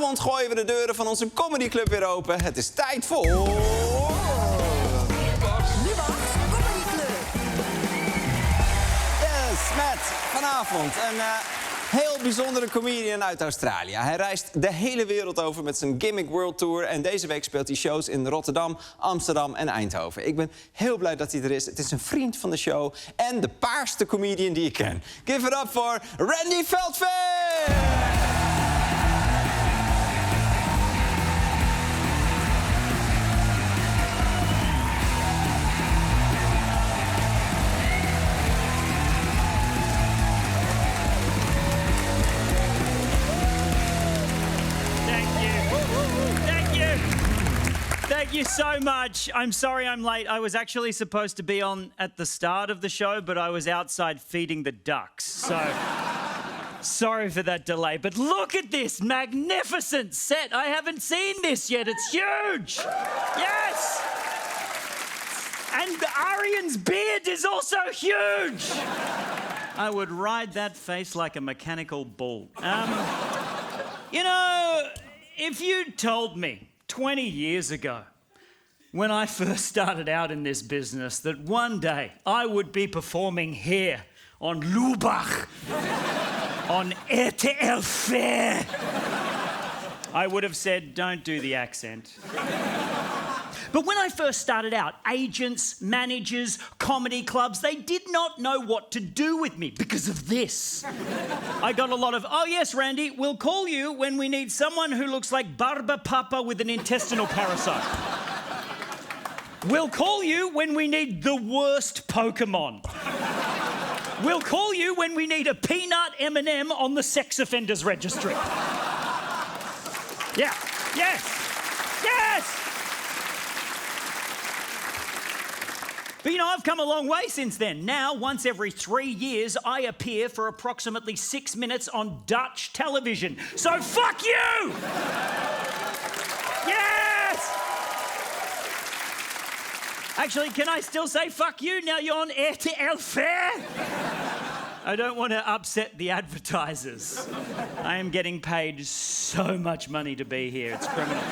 Vanavond gooien we de deuren van onze comedyclub weer open. Het is tijd voor... Yes, met vanavond een heel bijzondere comedian uit Australië. Hij reist de hele wereld over met zijn Gimmick World Tour. En deze week speelt hij shows in Rotterdam, Amsterdam en Eindhoven. Ik ben heel blij dat hij er is. Het is een vriend van de show en de paarste comedian die ik ken. Give it up voor Randy Veldveer! Thank you so much. I'm sorry I'm late. I was actually supposed to be on at the start of the show, but I was outside feeding the ducks. So, sorry for that delay. But look at this magnificent set. I haven't seen this yet. It's huge. Yes. And Arian's beard is also huge. I would ride that face like a mechanical bull. You know, if you'd told me 20 years ago, when I first started out in this business, that one day I would be performing here on Lubach, on RTL Fair, I would have said, don't do the accent. But when I first started out, agents, managers, comedy clubs, they did not know what to do with me because of this. I got a lot of, oh yes, Randy, we'll call you when we need someone who looks like Barba Papa with an intestinal parasite. We'll call you when we need the worst Pokemon. We'll call you when we need a peanut M&M on the sex offenders registry. Yeah, yes, yes! But, you know, I've come a long way since then. Now, once every 3 years, I appear for approximately 6 minutes on Dutch television. So, fuck you! Yes! Actually, can I still say fuck you now you're on RTL Fair? I don't want to upset the advertisers. I am getting paid so much money to be here. It's criminal.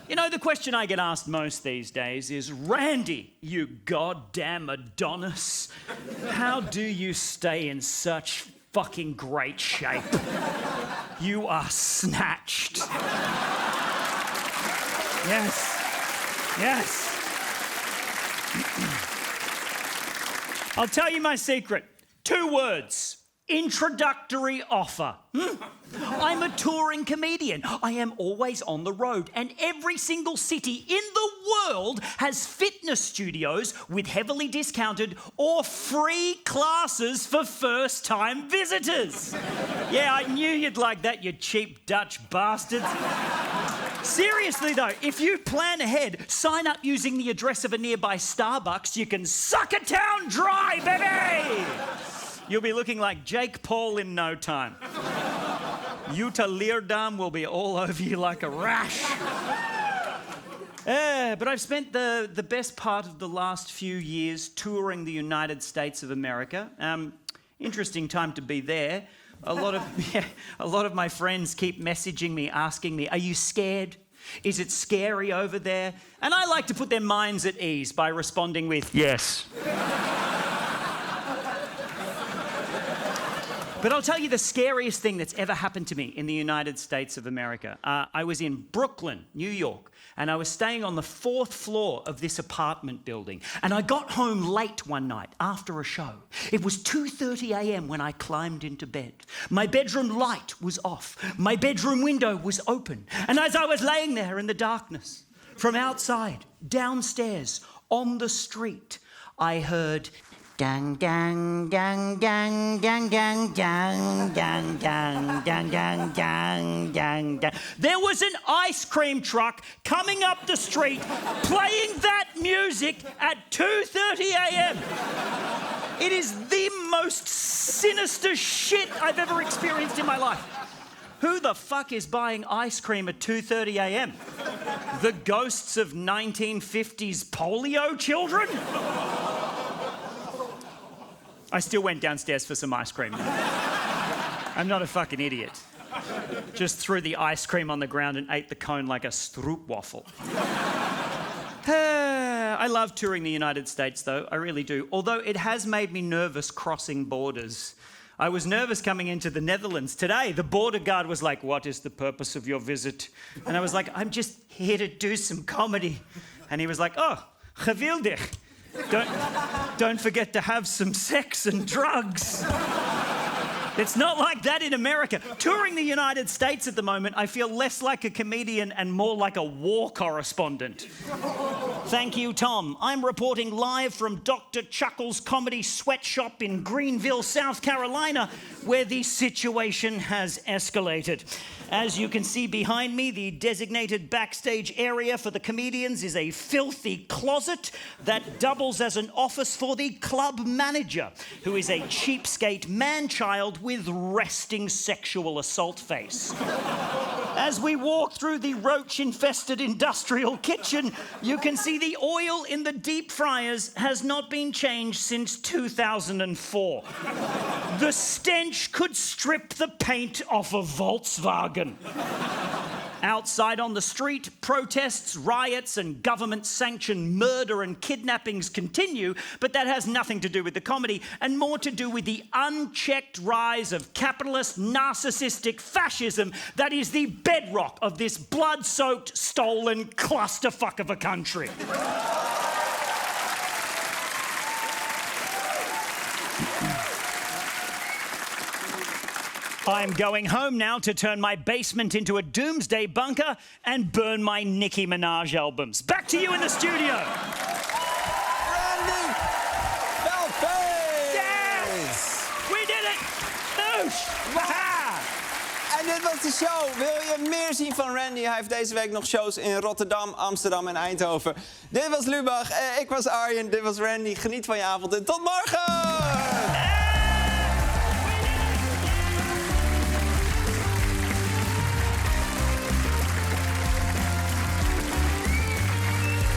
You know, the question I get asked most these days is, Randy, you goddamn Adonis, how do you stay in such fucking great shape? You are snatched. Yes. Yes. I'll tell you my secret. 2 words. Introductory offer. I'm a touring comedian. I am always on the road, and every single city in the world has fitness studios with heavily discounted or free classes for first-time visitors. Yeah, I knew you'd like that, you cheap Dutch bastards. Seriously, though, if you plan ahead, sign up using the address of a nearby Starbucks, you can suck a town dry, baby! You'll be looking like Jake Paul in no time. Jutta Leerdam will be all over you like a rash. But I've spent the best part of the last few years touring the United States of America. Interesting time to be there. A lot of my friends keep messaging me, asking me, are you scared? Is it scary over there? And I like to put their minds at ease by responding with, yes. But I'll tell you the scariest thing that's ever happened to me in the United States of America. I was in Brooklyn, New York, and I was staying on the 4th floor of this apartment building. And I got home late one night after a show. It was 2:30 a.m. when I climbed into bed. My bedroom light was off. My bedroom window was open. And as I was laying there in the darkness, from outside, downstairs, on the street, I heard... Gang, gang, gang, gang, gang, gang, gang, gang, gang, gang, gang, gang, gang, gang. There was an ice cream truck coming up the street, playing that music at 2:30 a.m. It is the most sinister shit I've ever experienced in my life. Who the fuck is buying ice cream at 2:30 a.m? The ghosts of 1950s polio children? I still went downstairs for some ice cream. I'm not a fucking idiot. Just threw the ice cream on the ground and ate the cone like a stroopwafel. I love touring the United States, though. I really do. Although it has made me nervous crossing borders. I was nervous coming into the Netherlands today. The border guard was like, "What is the purpose of your visit?" And I was like, "I'm just here to do some comedy." And he was like, "Oh, geweldig. Don't forget to have some sex and drugs." It's not like that in America. Touring the United States at the moment, I feel less like a comedian and more like a war correspondent. Thank you, Tom. I'm reporting live from Dr. Chuckle's Comedy Sweatshop in Greenville, South Carolina, where the situation has escalated. As you can see behind me, the designated backstage area for the comedians is a filthy closet that doubles as an office for the club manager, who is a cheapskate man-child with resting sexual assault face. As we walk through the roach-infested industrial kitchen, you can see the oil in the deep fryers has not been changed since 2004. The stench could strip the paint off a Volkswagen. Outside on the street, protests, riots, and government-sanctioned murder and kidnappings continue, but that has nothing to do with the comedy and more to do with the unchecked rise of capitalist, narcissistic fascism that is the bedrock of this blood-soaked, stolen clusterfuck of a country. I'm going home now to turn my basement into a doomsday bunker and burn my Nicki Minaj albums. Back to you in the studio. Randy Belface! Yes! We did it! Noosh! Waha! En dit was de show. Wil je meer zien van Randy? Hij heeft deze week nog shows in Rotterdam, Amsterdam en Eindhoven. Dit was Lubach, ik was Arjen, dit was Randy. Geniet van je avond en tot morgen!